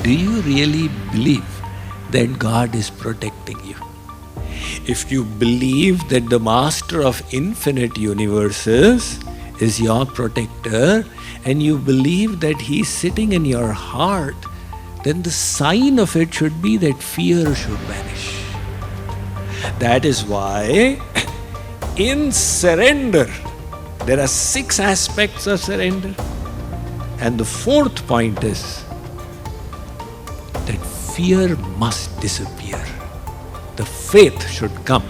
do you really believe that God is protecting you? If you believe that the master of infinite universes is your protector, and you believe that he is sitting in your heart, then the sign of it should be that fear should vanish. That is why in surrender, there are 6 aspects of surrender. And the 4th point is that fear must disappear. The faith should come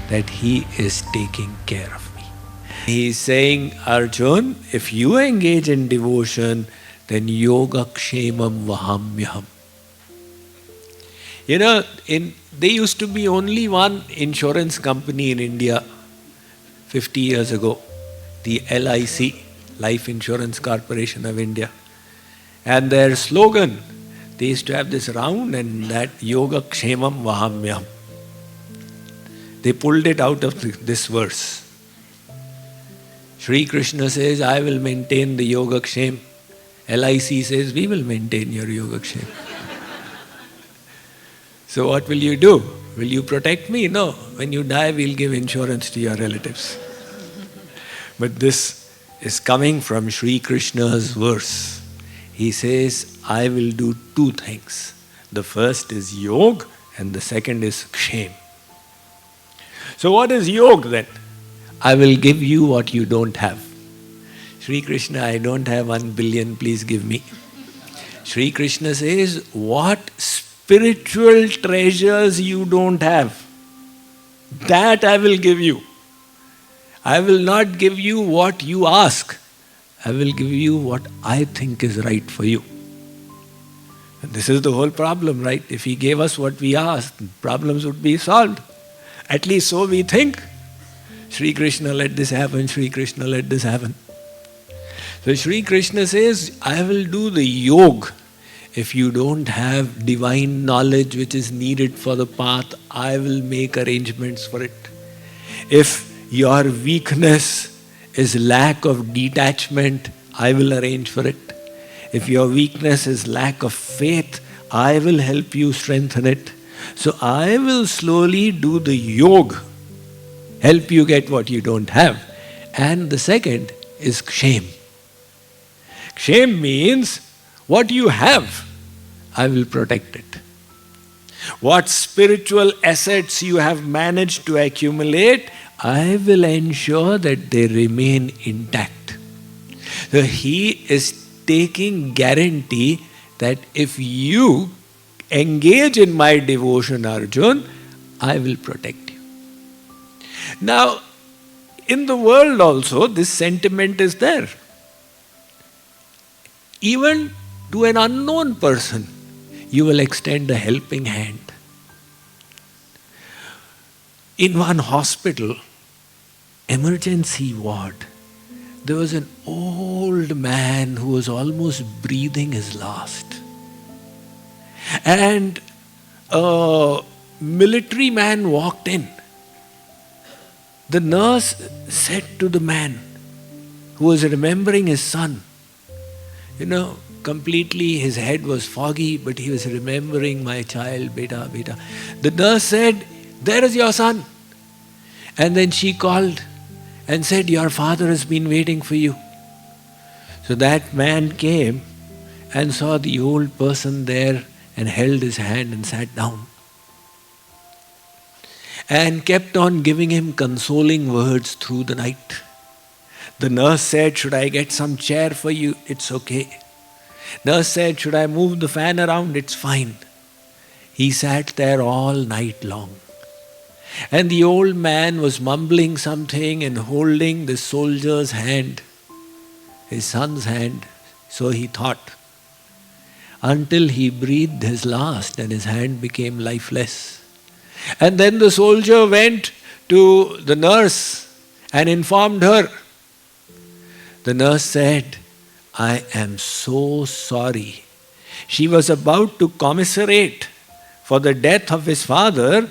that he is taking care of me. He is saying, Arjun, if you engage in devotion, then yoga kshemam vahamyaham. You know, there used to be only one insurance company in India 50 years ago, the LIC, Life Insurance Corporation of India. And their slogan, they used to have this round and that yoga kshemam vahamyam. They pulled it out of this verse. Sri Krishna says, I will maintain the yoga kshem. LIC says, we will maintain your yoga kshem. So what will you do? Will you protect me? No. When you die, we'll give insurance to your relatives. But this is coming from Sri Krishna's verse. He says, I will do 2 things. The first is yoga and the second is kshem. So what is yoga then? I will give you what you don't have. Sri Krishna, I don't have 1 billion, please give me. Sri Krishna says, what spiritual treasures you don't have, that I will give you. I will not give you what you ask. I will give you what I think is right for you. And this is the whole problem, right? If he gave us what we asked, problems would be solved. At least so we think. Sri Krishna, let this happen. Sri Krishna, let this happen. So Sri Krishna says, I will do the yoga. If you don't have divine knowledge which is needed for the path, I will make arrangements for it. If your weakness is lack of detachment, I will arrange for it. If your weakness is lack of faith, I will help you strengthen it. So I will slowly do the yoga, help you get what you don't have. And the second is kshem. Kshem means what you have, I will protect it. What spiritual assets you have managed to accumulate, I will ensure that they remain intact. So he is taking guarantee that if you engage in my devotion, Arjun, I will protect you. Now, in the world also, this sentiment is there. Even to an unknown person, you will extend a helping hand. In one hospital, emergency ward, there was an old man who was almost breathing his last. And a military man walked in. The nurse said to the man who was remembering his son, completely his head was foggy, but he was remembering my child, beta, beta. The nurse said, there is your son. And then she called and said, your father has been waiting for you. So that man came and saw the old person there and held his hand and sat down. And kept on giving him consoling words through the night. The nurse said, should I get some chair for you? It's okay. Nurse said, should I move the fan around? It's fine. He sat there all night long. And the old man was mumbling something and holding the soldier's hand, his son's hand, so he thought, until he breathed his last and his hand became lifeless. And then the soldier went to the nurse and informed her. The nurse said, I am so sorry. She was about to commiserate for the death of his father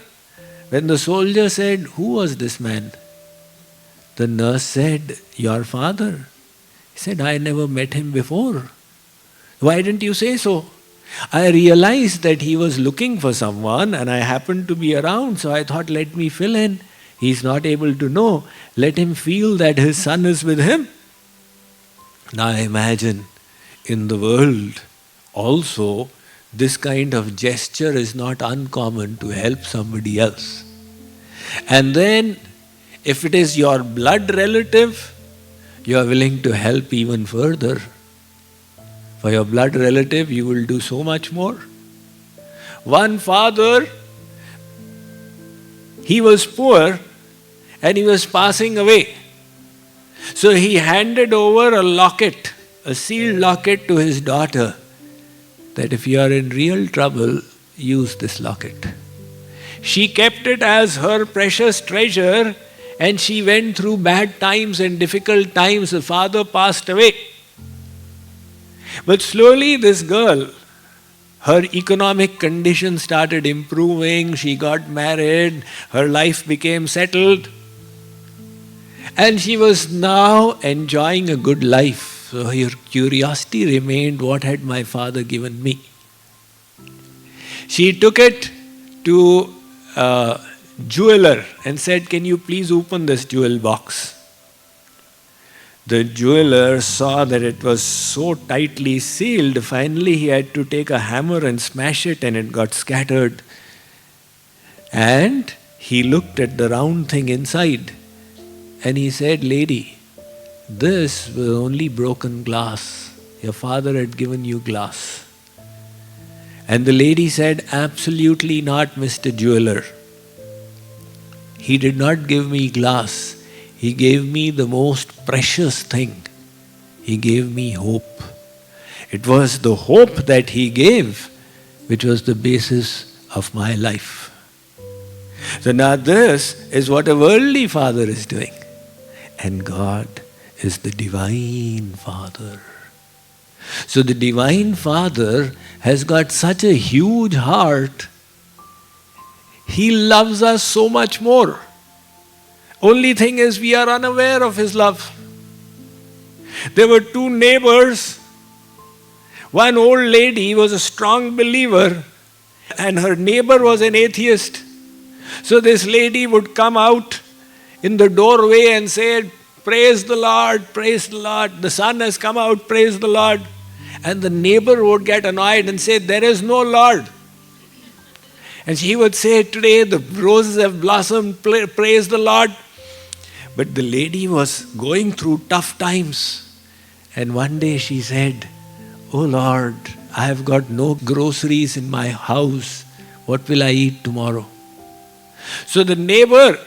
when the soldier said, who was this man? The nurse said, your father. He said, I never met him before. Why didn't you say so? I realized that he was looking for someone and I happened to be around, so I thought, let me fill in. He's not able to know. Let him feel that his son is with him. Now imagine, in the world also, this kind of gesture is not uncommon to help somebody else. And then, if it is your blood relative, you are willing to help even further. For your blood relative, you will do so much more. One father, he was poor and he was passing away. So he handed over a locket, a sealed locket to his daughter, that if you are in real trouble, use this locket. She kept it as her precious treasure, and she went through bad times and difficult times. The father passed away. But slowly this girl, her economic condition started improving, she got married, her life became settled, and she was now enjoying a good life. So her curiosity remained, what had my father given me? She took it to a jeweler and said, can you please open this jewel box? The jeweler saw that it was so tightly sealed, finally he had to take a hammer and smash it, and it got scattered. And he looked at the round thing inside and he said, lady, this was only broken glass. Your father had given you glass. And the lady said, absolutely not, Mr. Jeweler. He did not give me glass. He gave me the most precious thing. He gave me hope. It was the hope that he gave which was the basis of my life. So now this is what a worldly father is doing. And God is the Divine Father. So the Divine Father has got such a huge heart. He loves us so much more. Only thing is, we are unaware of His love. There were two neighbors. One old lady was a strong believer and her neighbor was an atheist. So this lady would come out in the doorway and say, praise the Lord, the sun has come out, praise the Lord. And the neighbor would get annoyed and say, there is no Lord. And she would say, today the roses have blossomed, praise the Lord. But the lady was going through tough times. And one day she said, oh Lord, I have got no groceries in my house. What will I eat tomorrow? So the neighbor,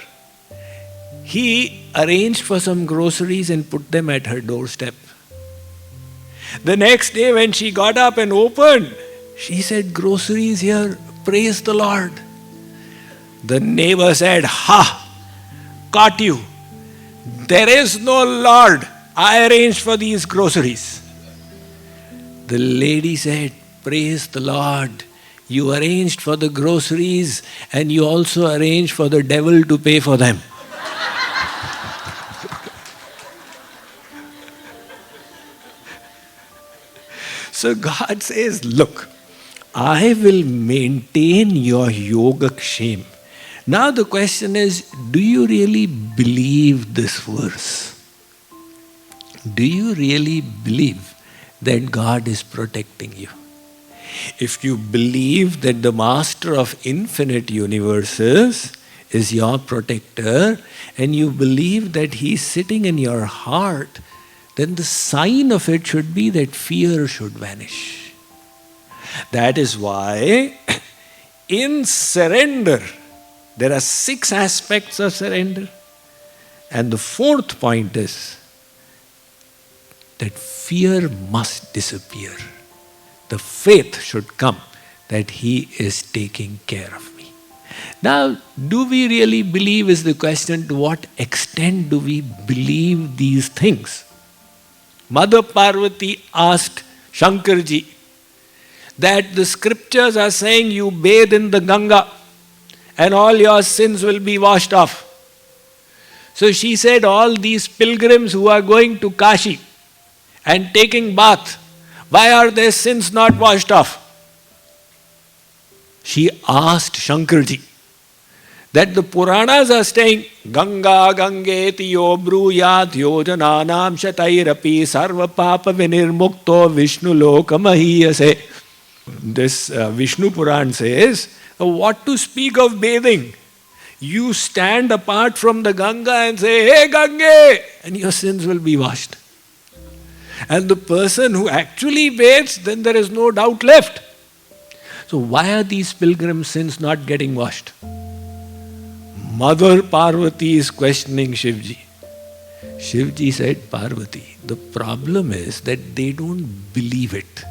he arranged for some groceries and put them at her doorstep. The next day when she got up and opened, she said, groceries here, praise the Lord. The neighbor said, ha, caught you. There is no Lord. I arranged for these groceries. The lady said, praise the Lord. You arranged for the groceries and you also arranged for the devil to pay for them. So God says, look, I will maintain your yogakshema. Now the question is, do you really believe this verse? Do you really believe that God is protecting you? If you believe that the Master of infinite universes is your protector, and you believe that He is sitting in your heart, then the sign of it should be that fear should vanish. That is why in surrender, there are 6 aspects of surrender. And the 4th point is that fear must disappear. The faith should come that He is taking care of me. Now, do we really believe is the question, to what extent do we believe these things? Mother Parvati asked Shankarji that the scriptures are saying you bathe in the Ganga and all your sins will be washed off. So she said, all these pilgrims who are going to Kashi and taking bath, why are their sins not washed off? she asked Shankarji that the Puranas are saying Ganga Gangeti yo bruyat yojananam shatairapi sarva papa vinirmukto Vishnu lokamahiyase. This Vishnu Puran says, what to speak of bathing? You stand apart from the Ganga and say, hey Gange, and your sins will be washed. And the person who actually bathes, then there is no doubt left. So why are these pilgrim sins not getting washed? Mother Parvati is questioning Shivji. Shivji said, Parvati, the problem is that they don't believe it.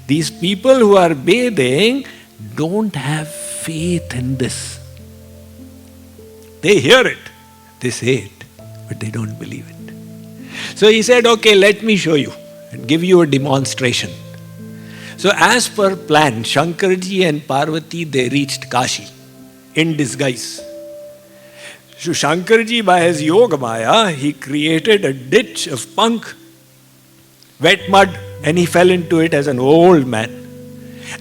These people who are bathing don't have faith in this. They hear it, they say it, but they don't believe it. So he said, okay, let me show you and give you a demonstration. So as per plan, Shankarji and Parvati, they reached Kashi in disguise. So Shankarji, by his Yoga Maya, he created a ditch of punk, wet mud, and he fell into it as an old man.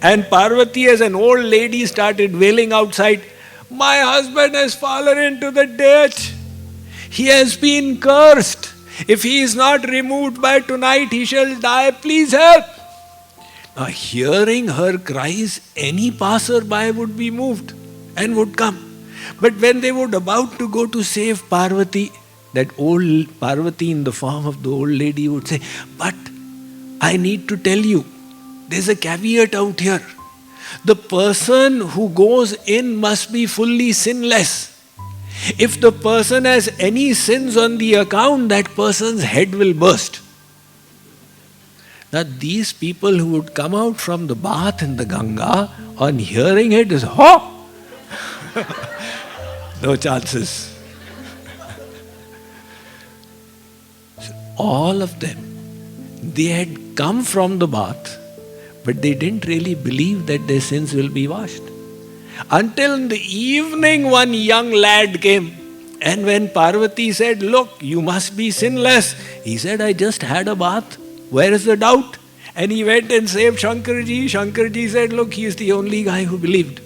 And Parvati, as an old lady, started wailing outside, my husband has fallen into the ditch. He has been cursed. If he is not removed by tonight, he shall die. Please help. Now, hearing her cries, any passerby would be moved and would come. But when they were about to go to save Parvati, that old Parvati in the form of the old lady would say, but I need to tell you, there's a caveat out here. The person who goes in must be fully sinless. If the person has any sins on the account, that person's head will burst. Now these people who would come out from the bath in the Ganga, on hearing it is, oh! No chances. So all of them, they had come from the bath, but they didn't really believe that their sins will be washed. Until in the evening, one young lad came, and when Parvati said, look, you must be sinless, he said, I just had a bath. Where is the doubt? And he went and saved Shankarji. Shankarji said, look, he is the only guy who believed.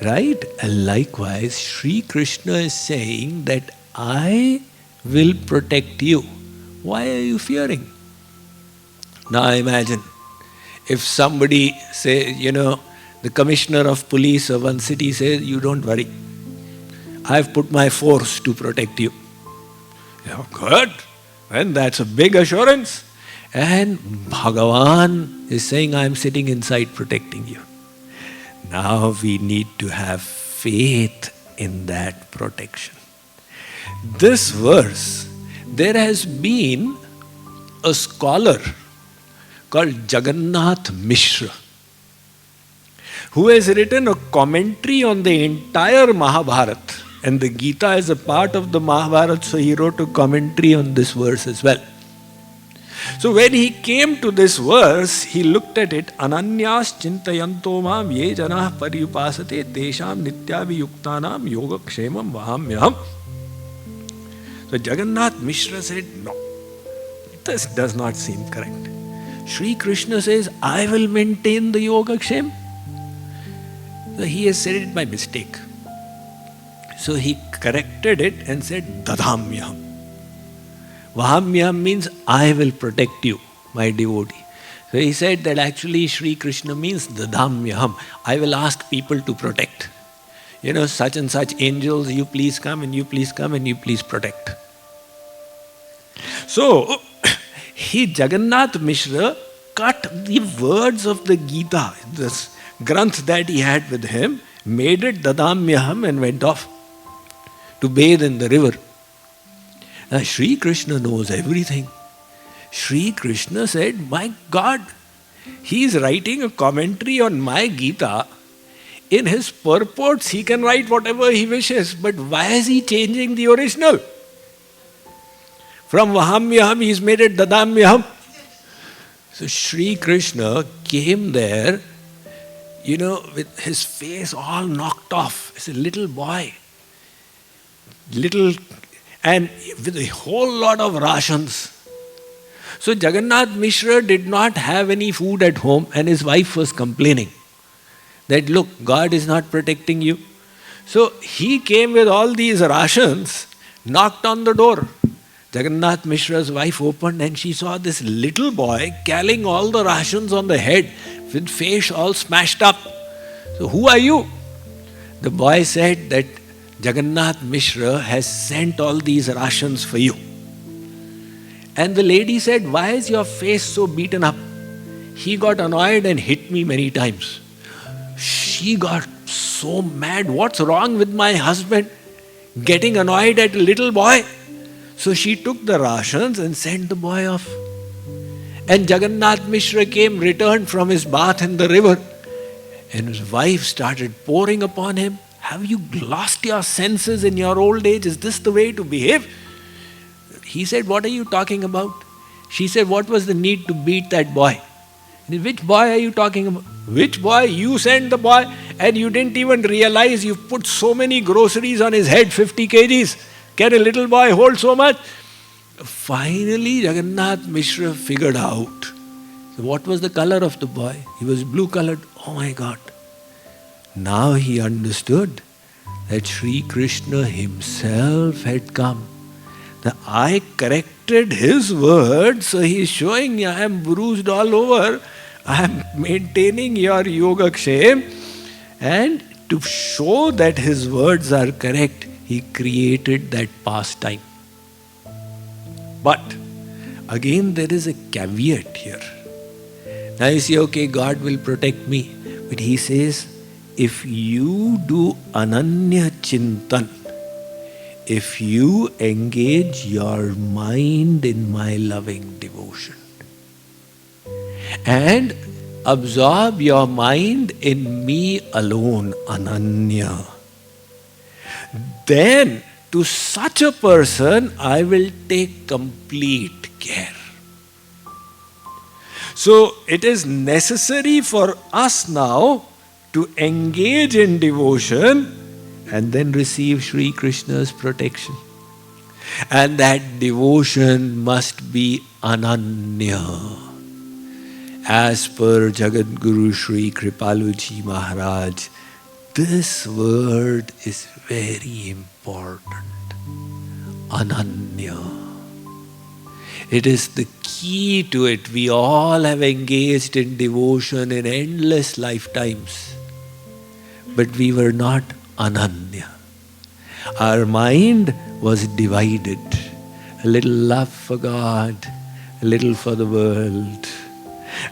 Right? And likewise, Sri Krishna is saying that I will protect you. Why are you fearing? Now imagine, if somebody says, the commissioner of police of one city says, you don't worry, I have put my force to protect you. Good. And that's a big assurance. And Bhagavan is saying, I am sitting inside protecting you. Now we need to have faith in that protection. This verse, there has been a scholar called Jagannath Mishra, who has written a commentary on the entire Mahabharata. And the Gita is a part of the Mahabharata, so he wrote a commentary on this verse as well. So when he came to this verse, he looked at it, Ananyas chintayanto mam ye janah paryupasate tesham nityaviyuktanam yogakshemam vahamyaham. So Jagannath Mishra said, no, this does not seem correct. Sri Krishna says, I will maintain the yogakshema. So he has said it by mistake. So he corrected it and said, Dadhamyaham. Vahamyaham means I will protect you, my devotee. So he said that actually Sri Krishna means Dadhamyaham. I will ask people to protect. Such and such angels, you please come and you please come and you please protect. So, Jagannath Mishra cut the words of the Gita, this Granth that he had with him, made it Dadhamyaham and went off to bathe in the river. Now Sri Krishna knows everything. Sri Krishna said, my God, he is writing a commentary on my Gita. In his purports, he can write whatever he wishes, but why is he changing the original? From Vahamyaham, he's made it Dadhamyaham. So Sri Krishna came there, with his face all knocked off. As a little boy. And with a whole lot of rations. So Jagannath Mishra did not have any food at home and his wife was complaining. that look, God is not protecting you. So he came with all these rations, knocked on the door. Jagannath Mishra's wife opened and she saw this little boy carrying all the rations on the head with face all smashed up. So who are you? The boy said that Jagannath Mishra has sent all these rations for you. And the lady said, why is your face so beaten up? He got annoyed and hit me many times. She got so mad. What's wrong with my husband? Getting annoyed at a little boy. So she took the rations and sent the boy off. And Jagannath Mishra returned from his bath in the river. And his wife started pouring upon him. Have you lost your senses in your old age? Is this the way to behave? He said, what are you talking about? She said, what was the need to beat that boy? Which boy are you talking about? Which boy? You sent the boy and you didn't even realize you put so many groceries on his head, 50 kgs. Can a little boy hold so much? Finally, Jagannath Mishra figured out. What was the color of the boy? He was blue colored. Oh my God. Now he understood that Sri Krishna himself had come. Now I corrected his words, so he is showing me I am bruised all over. I am maintaining your Yogakshem. And to show that his words are correct, he created that pastime. But again there is a caveat here. Now you say, okay, God will protect me. But he says, if you do Ananya Chintan, if you engage your mind in my loving devotion and absorb your mind in me alone, Ananya, then to such a person I will take complete care. So it is necessary for us now to engage in devotion and then receive Sri Krishna's protection. And that devotion must be Ananya. As per Jagat Guru Sri Kripaluji Maharaj, this word is very important. Ananya. It is the key to it. We all have engaged in devotion in endless lifetimes. But we were not Ananya. Our mind was divided. A little love for God, a little for the world,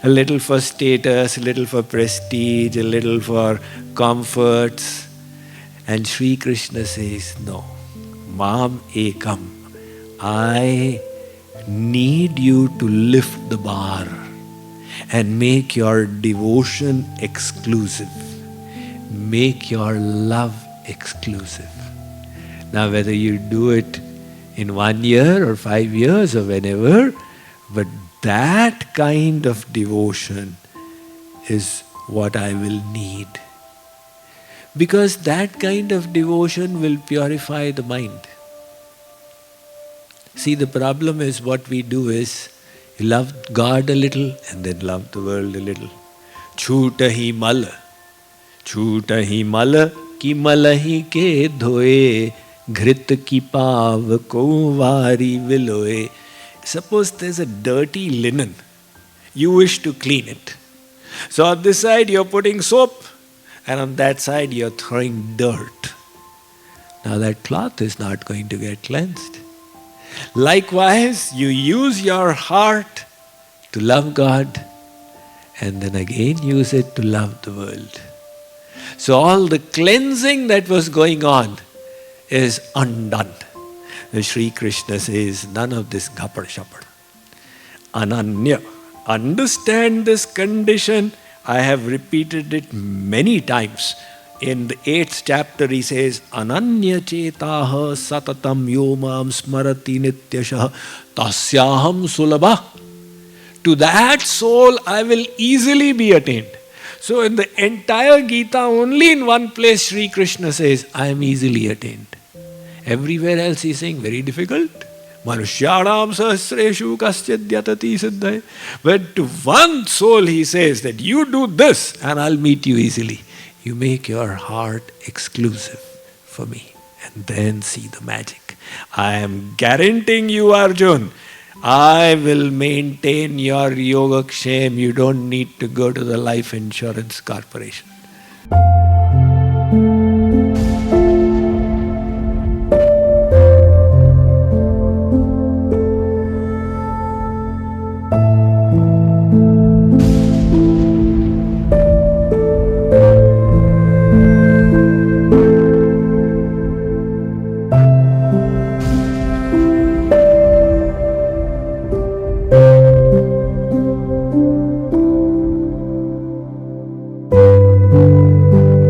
a little for status, a little for prestige, a little for comforts. And Sri Krishna says, no, Mam Ekam, I need you to lift the bar and make your devotion exclusive. Make your love exclusive. Now whether you do it in 1 year or 5 years or whenever, but that kind of devotion is what I will need. Because that kind of devotion will purify the mind. See, the problem is what we do is, you love God a little and then love the world a little. Chhutahi mala. Chhutahi mala ki malahi ke dhoye. Ghrit ki pav ko vari viloye. Suppose there's a dirty linen. You wish to clean it. So on this side you're putting soap and on that side you're throwing dirt. Now that cloth is not going to get cleansed. Likewise, you use your heart to love God and then again use it to love the world. So all the cleansing that was going on is undone. The Sri Krishna says, none of this ghapad shapad. Ananya. Understand this condition. I have repeated it many times. In the 8th chapter he says, Ananya chetaha satatam yomam smarati nityashah tasyaham sulabha. To that soul I will easily be attained. So in the entire Gita, only in one place Sri Krishna says, I am easily attained. Everywhere else he is saying, very difficult, Manushyanam sahasreshu kaschid yatati siddhai. But to one soul he says that you do this and I'll meet you easily. You make your heart exclusive for me and then see the magic. I am guaranteeing you, Arjun, I will maintain your yogaksham. You don't need to go to the life insurance corporation.